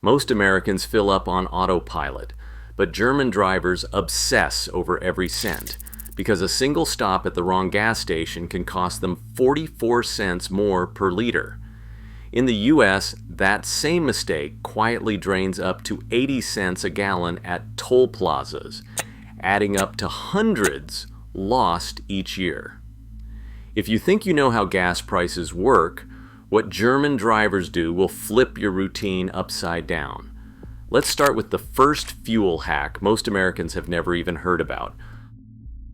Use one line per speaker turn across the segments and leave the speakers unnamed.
Most Americans fill up on autopilot, but German drivers obsess over every cent, because a single stop at the wrong gas station can cost them 44 cents more per liter. In the US, that same mistake quietly drains up to 80 cents a gallon at toll plazas, adding up to hundreds lost each year. If you think you know how gas prices work, what German drivers do will flip your routine upside down. Let's start with the first fuel hack most Americans have never even heard about.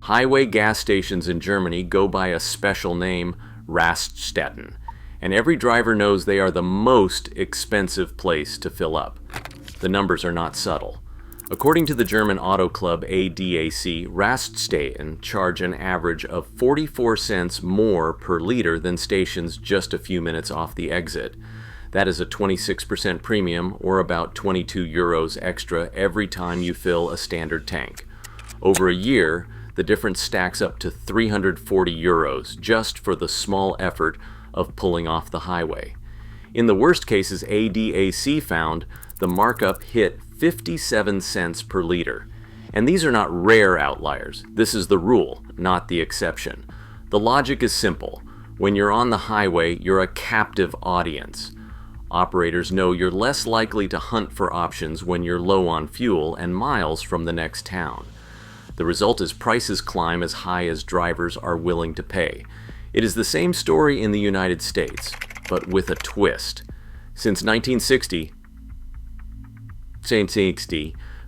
Highway gas stations in Germany go by a special name, Raststätten, and every driver knows they are the most expensive place to fill up. The numbers are not subtle. According to the German auto club ADAC, Raststätten charge an average of 44 cents more per liter than stations just a few minutes off the exit. That is a 26% premium, or about 22 euros extra every time you fill a standard tank. Over a year, the difference stacks up to 340 euros just for the small effort of pulling off the highway. In the worst cases, ADAC found the markup hit 57 cents per liter. And these are not rare outliers. This is the rule, not the exception. The logic is simple. When you're on the highway, you're a captive audience. Operators know you're less likely to hunt for options when you're low on fuel and miles from the next town. The result is prices climb as high as drivers are willing to pay. It is the same story in the United States, but with a twist. Since 1960,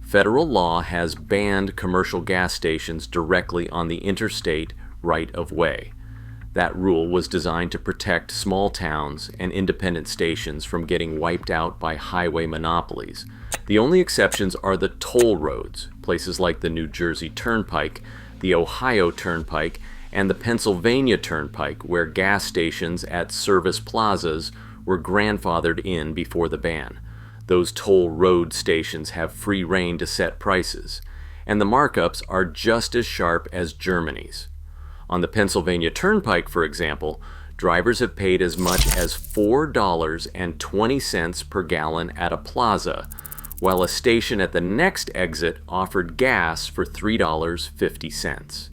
federal law has banned commercial gas stations directly on the interstate right-of-way. That rule was designed to protect small towns and independent stations from getting wiped out by highway monopolies. The only exceptions are the toll roads, places like the New Jersey Turnpike, the Ohio Turnpike, and the Pennsylvania Turnpike, where gas stations at service plazas were grandfathered in before the ban. Those toll road stations have free rein to set prices, and the markups are just as sharp as Germany's. On the Pennsylvania Turnpike, for example, drivers have paid as much as $4.20 per gallon at a plaza, while a station at the next exit offered gas for $3.50.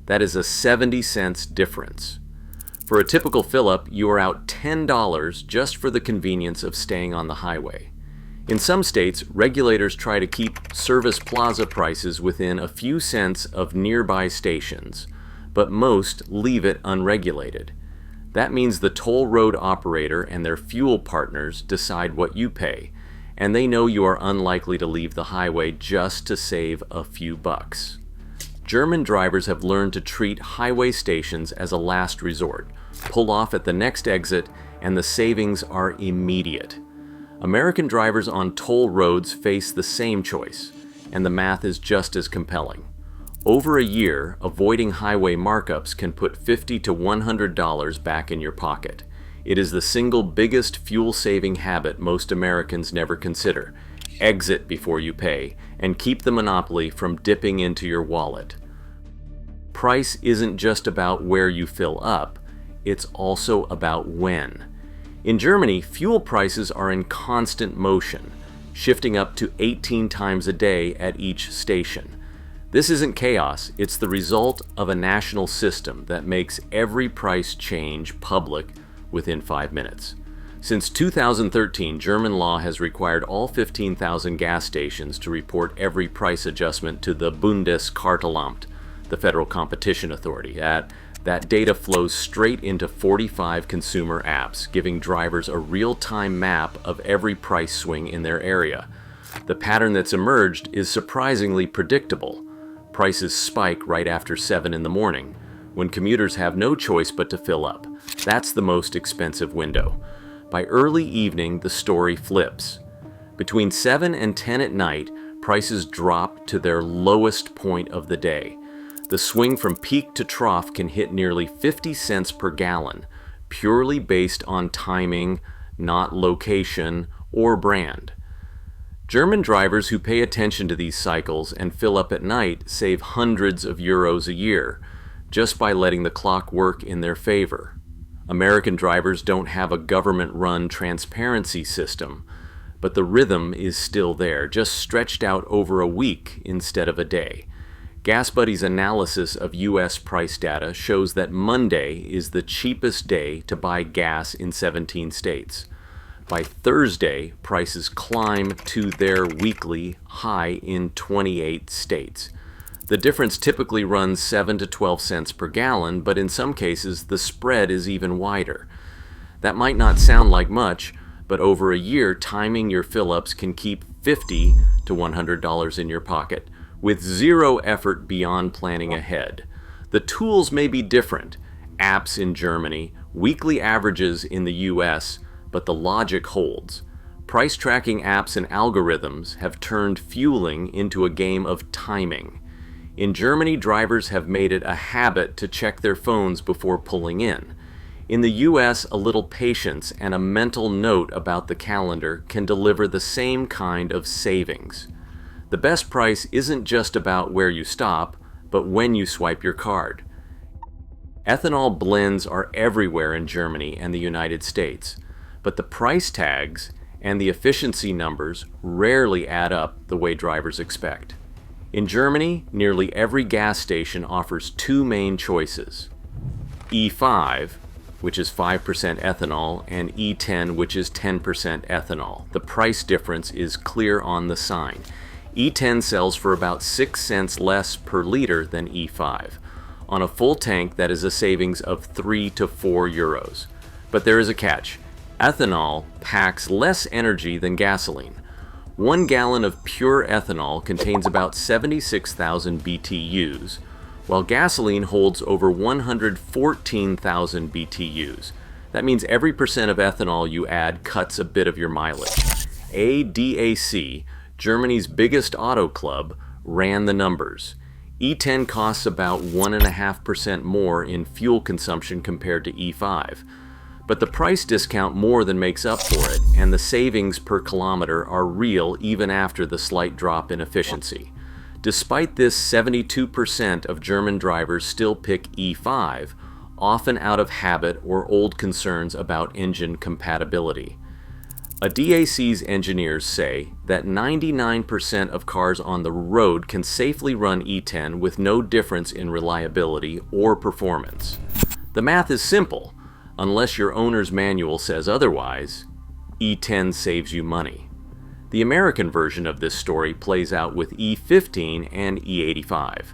That is a 70 cents difference. For a typical fill-up, you are out $10 just for the convenience of staying on the highway. In some states, regulators try to keep service plaza prices within a few cents of nearby stations, but most leave it unregulated. That means the toll road operator and their fuel partners decide what you pay, and they know you are unlikely to leave the highway just to save a few bucks. German drivers have learned to treat highway stations as a last resort, pull off at the next exit, and the savings are immediate. American drivers on toll roads face the same choice, and the math is just as compelling. Over a year, avoiding highway markups can put $50 to $100 back in your pocket. It is the single biggest fuel-saving habit most Americans never consider. Exit before you pay, and keep the monopoly from dipping into your wallet. Price isn't just about where you fill up, it's also about when. In Germany, fuel prices are in constant motion, shifting up to 18 times a day at each station. This isn't chaos, it's the result of a national system that makes every price change public within 5 minutes. Since 2013, German law has required all 15,000 gas stations to report every price adjustment to the Bundeskartellamt, the Federal Competition Authority. That data flows straight into 45 consumer apps, giving drivers a real-time map of every price swing in their area. The pattern that's emerged is surprisingly predictable. Prices spike right after 7 in the morning, when commuters have no choice but to fill up. That's the most expensive window. By early evening, the story flips. Between 7 and 10 at night, prices drop to their lowest point of the day. The swing from peak to trough can hit nearly 50 cents per gallon, purely based on timing, not location or brand. German drivers who pay attention to these cycles and fill up at night save hundreds of euros a year, just by letting the clock work in their favor. American drivers don't have a government-run transparency system. but the rhythm is still there, just stretched out over a week instead of a day. GasBuddy's analysis of U.S. price data shows that Monday is the cheapest day to buy gas in 17 states. By Thursday, prices climb to their weekly high in 28 states. The difference typically runs 7 to 12 cents per gallon, but in some cases the spread is even wider. That might not sound like much, but over a year, timing your fill-ups can keep $50 to $100 in your pocket, with zero effort beyond planning ahead. The tools may be different, apps in Germany, weekly averages in the US, but the logic holds. Price tracking apps and algorithms have turned fueling into a game of timing. In Germany, drivers have made it a habit to check their phones before pulling in. In the US, a little patience and a mental note about the calendar can deliver the same kind of savings. The best price isn't just about where you stop, but when you swipe your card. Ethanol blends are everywhere in Germany and the United States, but the price tags and the efficiency numbers rarely add up the way drivers expect. In Germany, nearly every gas station offers two main choices: E5, which is 5% ethanol, and E10, which is 10% ethanol. The price difference is clear on the sign. E10 sells for about 6 cents less per liter than E5. On a full tank, that is a savings of 3 to 4 euros. But there is a catch. Ethanol packs less energy than gasoline. 1 gallon of pure ethanol contains about 76,000 BTUs, while gasoline holds over 114,000 BTUs. That means every percent of ethanol you add cuts a bit of your mileage. ADAC, Germany's biggest auto club, ran the numbers. E10 costs about 1.5% more in fuel consumption compared to E5. But the price discount more than makes up for it, and the savings per kilometer are real even after the slight drop in efficiency. Despite this, 72% of German drivers still pick E5, often out of habit or old concerns about engine compatibility. A DAC's engineers say that 99% of cars on the road can safely run E10 with no difference in reliability or performance. The math is simple. Unless your owner's manual says otherwise, E10 saves you money. The American version of this story plays out with E15 and E85.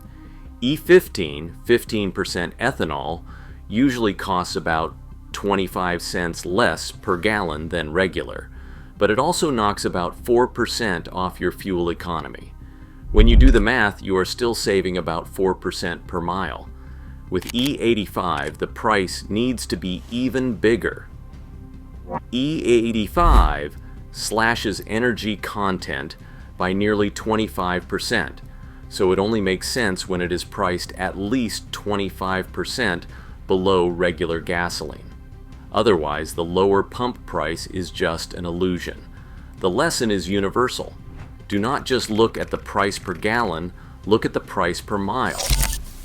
E15, 15% ethanol, usually costs about 25 cents less per gallon than regular, but it also knocks about 4% off your fuel economy. When you do the math, you are still saving about 4% per mile. With E85, the price needs to be even bigger. E85 slashes energy content by nearly 25%, so it only makes sense when it is priced at least 25% below regular gasoline. Otherwise, the lower pump price is just an illusion. The lesson is universal. Do not just look at the price per gallon, look at the price per mile.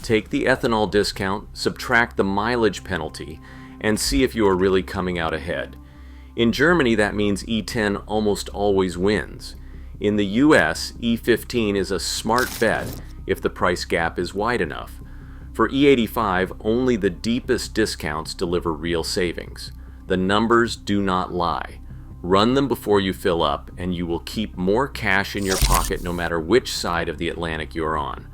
Take the ethanol discount, subtract the mileage penalty, and see if you are really coming out ahead. In Germany, that means E10 almost always wins. In the US, E15 is a smart bet if the price gap is wide enough. For E85, only the deepest discounts deliver real savings. The numbers do not lie. Run them before you fill up, and you will keep more cash in your pocket no matter which side of the Atlantic you're on.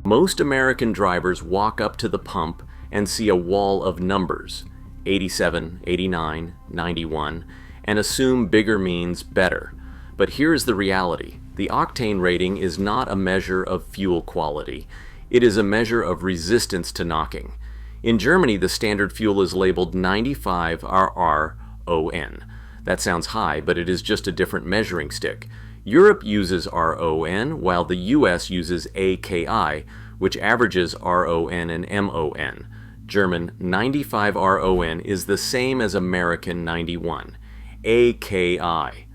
Most American drivers walk up to the pump and see a wall of numbers, 87, 89, 91, and assume bigger means better. But here's the reality. The octane rating is not a measure of fuel quality. It is a measure of resistance to knocking. In Germany, the standard fuel is labeled 95 RRON. That sounds high, but it is just a different measuring stick. Europe uses RON, while the US uses AKI, which averages RON and MON. German 95 RON is the same as American 91. AKI,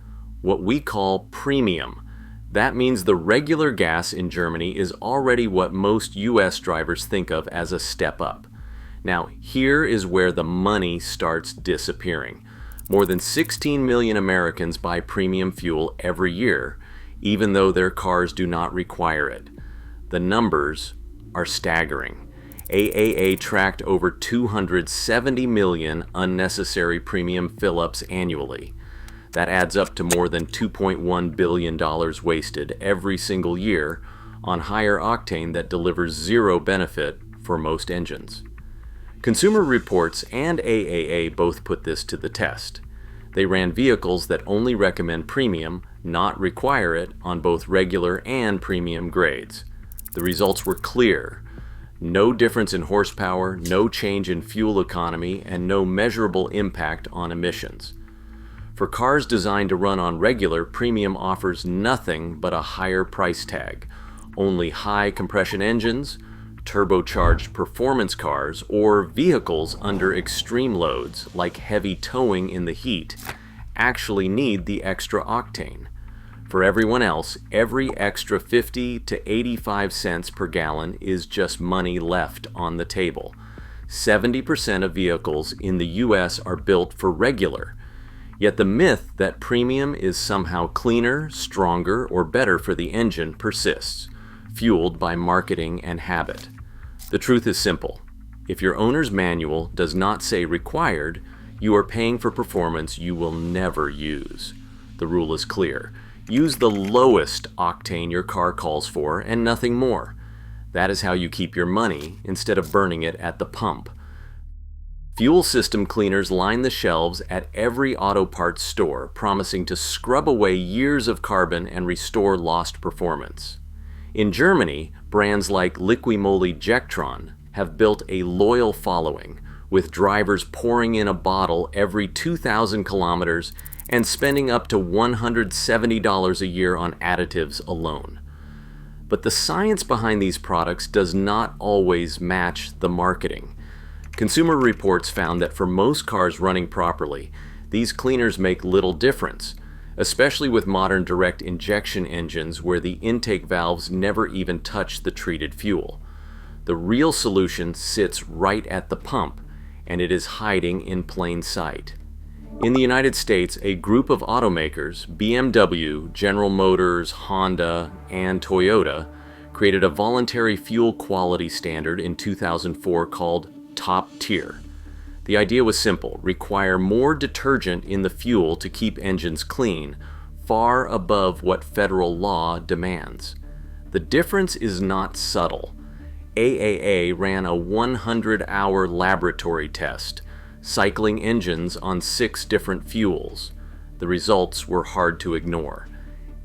what we call premium. That means the regular gas in Germany is already what most US drivers think of as a step up. Now, here is where the money starts disappearing. More than 16 million Americans buy premium fuel every year, even though their cars do not require it. The numbers are staggering. AAA tracked over 270 million unnecessary premium fill-ups annually. That adds up to more than $2.1 billion wasted every single year on higher octane that delivers zero benefit for most engines. Consumer Reports and AAA both put this to the test. They ran vehicles that only recommend premium, not require it, on both regular and premium grades. The results were clear. No difference in horsepower, no change in fuel economy, and no measurable impact on emissions. For cars designed to run on regular, premium offers nothing but a higher price tag. Only high compression engines, turbocharged performance cars, or vehicles under extreme loads, like heavy towing in the heat, actually need the extra octane. For everyone else, every extra 50 to 85 cents per gallon is just money left on the table. 70% of vehicles in the US are built for regular. Yet the myth that premium is somehow cleaner, stronger, or better for the engine persists, fueled by marketing and habit. The truth is simple. If your owner's manual does not say required, you are paying for performance you will never use. The rule is clear. Use the lowest octane your car calls for and nothing more. That is how you keep your money instead of burning it at the pump. Fuel system cleaners line the shelves at every auto parts store, promising to scrub away years of carbon and restore lost performance. In Germany, brands like Liquimoli Jectron have built a loyal following, with drivers pouring in a bottle every 2,000 kilometers and spending up to $170 a year on additives alone. But the science behind these products does not always match the marketing. Consumer Reports found that for most cars running properly, these cleaners make little difference, especially with modern direct injection engines where the intake valves never even touch the treated fuel. The real solution sits right at the pump, and it is hiding in plain sight. In the United States, a group of automakers, BMW, General Motors, Honda, and Toyota, created a voluntary fuel quality standard in 2004 called Top Tier. The idea was simple: require more detergent in the fuel to keep engines clean, far above what federal law demands. The difference is not subtle. AAA ran a 100-hour laboratory test, cycling engines on 6 different fuels. The results were hard to ignore.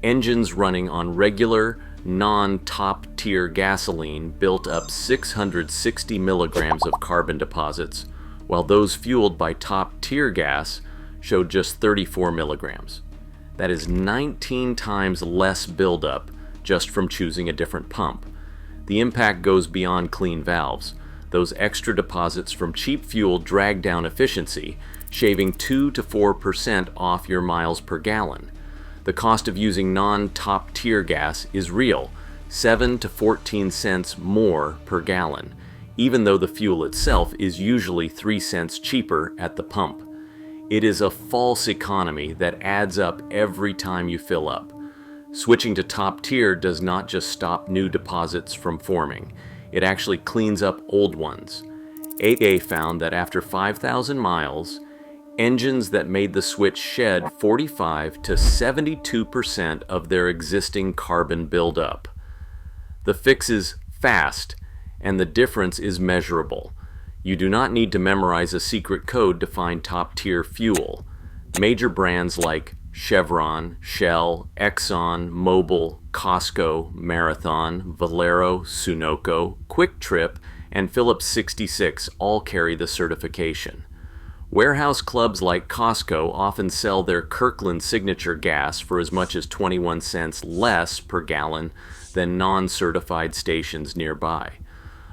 Engines running on regular, non-top tier gasoline built up 660 milligrams of carbon deposits, while those fueled by top tier gas showed just 34 milligrams. That is 19 times less buildup just from choosing a different pump. The impact goes beyond clean valves. Those extra deposits from cheap fuel drag down efficiency, shaving 2 to 4% off your miles per gallon. The cost of using non-top tier gas is real, 7 to 14 cents more per gallon, even though the fuel itself is usually 3 cents cheaper at the pump. It is a false economy that adds up every time you fill up. Switching to top tier does not just stop new deposits from forming, it actually cleans up old ones. AA found that after 5,000 miles, engines that made the switch shed 45 to 72% of their existing carbon buildup. The fix is fast, and the difference is measurable. You do not need to memorize a secret code to find top-tier fuel. Major brands like Chevron, Shell, Exxon, Mobil, Costco, Marathon, Valero, Sunoco, Quick Trip, and Phillips 66 all carry the certification. Warehouse clubs like Costco often sell their Kirkland Signature gas for as much as 21 cents less per gallon than non-certified stations nearby.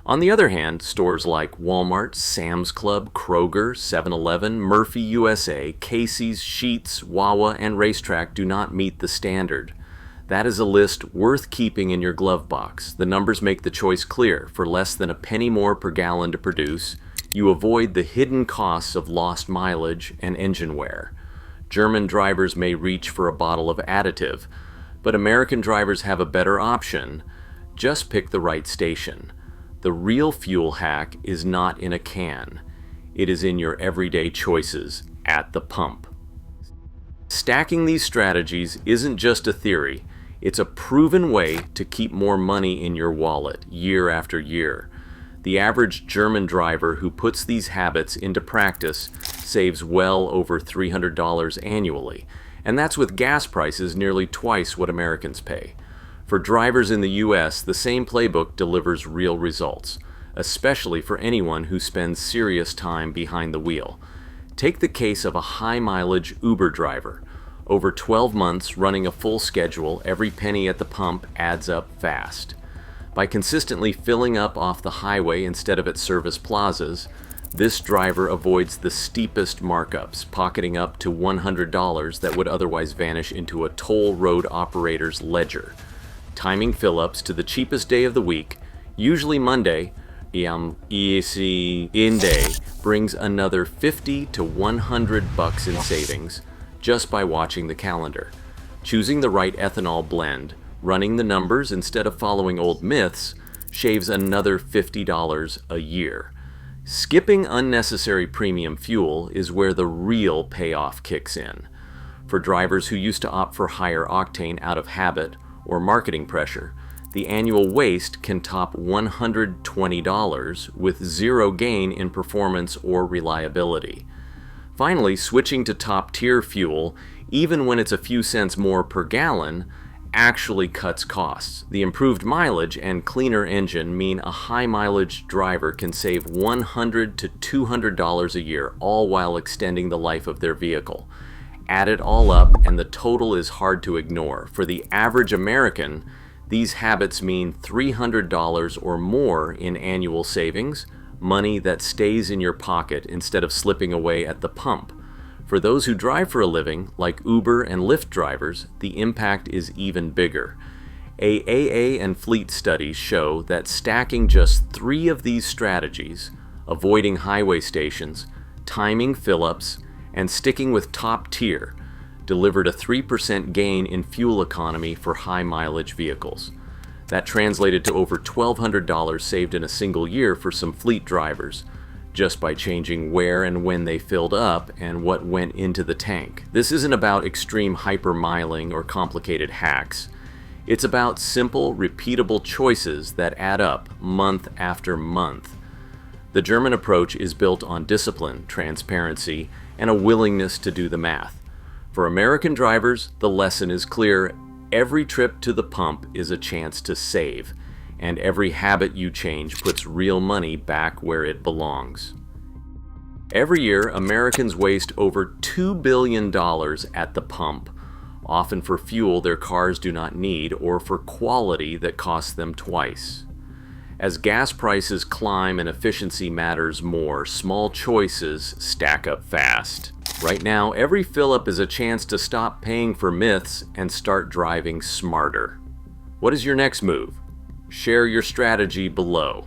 On the other hand, stores like Walmart, Sam's Club, Kroger, 7-Eleven, Murphy USA, Casey's, Sheetz, Wawa, and Racetrack do not meet the standard. That is a list worth keeping in your glove box. The numbers make the choice clear. For less than a penny more per gallon to produce, you avoid the hidden costs of lost mileage and engine wear. German drivers may reach for a bottle of additive, but American drivers have a better option. Just pick the right station. The real fuel hack is not in a can. It is in your everyday choices at the pump. Stacking these strategies isn't just a theory, it's a proven way to keep more money in your wallet year after year. The average German driver who puts these habits into practice saves well over $300 annually, and that's with gas prices nearly twice what Americans pay. For drivers in the US, the same playbook delivers real results, especially for anyone who spends serious time behind the wheel. Take the case of a high-mileage Uber driver. Over 12 months running a full schedule, every penny at the pump adds up fast. By consistently filling up off the highway instead of at service plazas, this driver avoids the steepest markups, pocketing up to $100 that would otherwise vanish into a toll road operator's ledger. Timing fill-ups to the cheapest day of the week, usually Monday, in day, brings another $50 to $100 in savings just by watching the calendar. Choosing the right ethanol blend, running the numbers instead of following old myths, shaves another $50 a year. Skipping unnecessary premium fuel is where the real payoff kicks in. For drivers who used to opt for higher octane out of habit or marketing pressure, the annual waste can top $120 with zero gain in performance or reliability. Finally, switching to top-tier fuel, even when it's a few cents more per gallon, actually cuts costs. The improved mileage and cleaner engine mean a high-mileage driver can save $100 to $200 a year, all while extending the life of their vehicle. Add it all up, and the total is hard to ignore. For the average American, these habits mean $300 or more in annual savings, money that stays in your pocket instead of slipping away at the pump. For those who drive for a living, like Uber and Lyft drivers, the impact is even bigger. AA and fleet studies show that stacking just 3 of these strategies, avoiding highway stations, timing fill-ups, and sticking with top tier, delivered a 3% gain in fuel economy for high-mileage vehicles. That translated to over $1,200 saved in a single year for some fleet drivers, just by changing where and when they filled up and what went into the tank. This isn't about extreme hypermiling or complicated hacks. It's about simple, repeatable choices that add up month after month. The German approach is built on discipline, transparency, and a willingness to do the math. For American drivers, the lesson is clear. Every trip to the pump is a chance to save, and every habit you change puts real money back where it belongs. Every year, Americans waste over $2 billion at the pump, often for fuel their cars do not need or for quality that costs them twice. As gas prices climb and efficiency matters more, small choices stack up fast. Right now, every fill-up is a chance to stop paying for myths and start driving smarter. What is your next move? Share your strategy below.